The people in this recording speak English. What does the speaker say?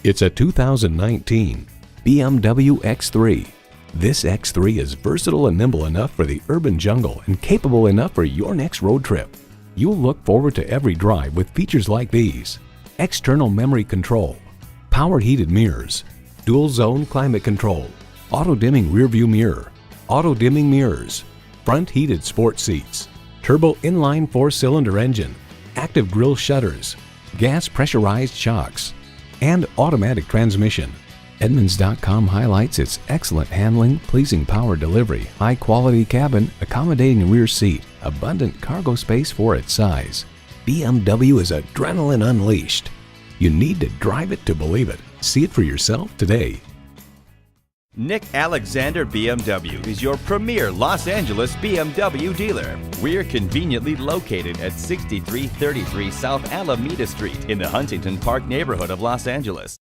It's a 2019 BMW X3. This X3 is versatile and nimble enough for the urban jungle and capable enough for your next road trip. You'll look forward to every drive with features like these: external memory control, power heated mirrors, dual zone climate control, auto dimming rear view mirror, auto dimming mirrors, front heated sports seats, turbo inline 4-cylinder engine, active grille shutters, gas pressurized shocks, and automatic transmission. Edmunds.com highlights its excellent handling, pleasing power delivery, high-quality cabin, accommodating rear seat, abundant cargo space for its size. BMW is adrenaline unleashed. You need to drive it to believe it. See it for yourself today. Nick Alexander BMW is your premier Los Angeles BMW dealer. We're conveniently located at 6333 South Alameda Street in the Huntington Park neighborhood of Los Angeles.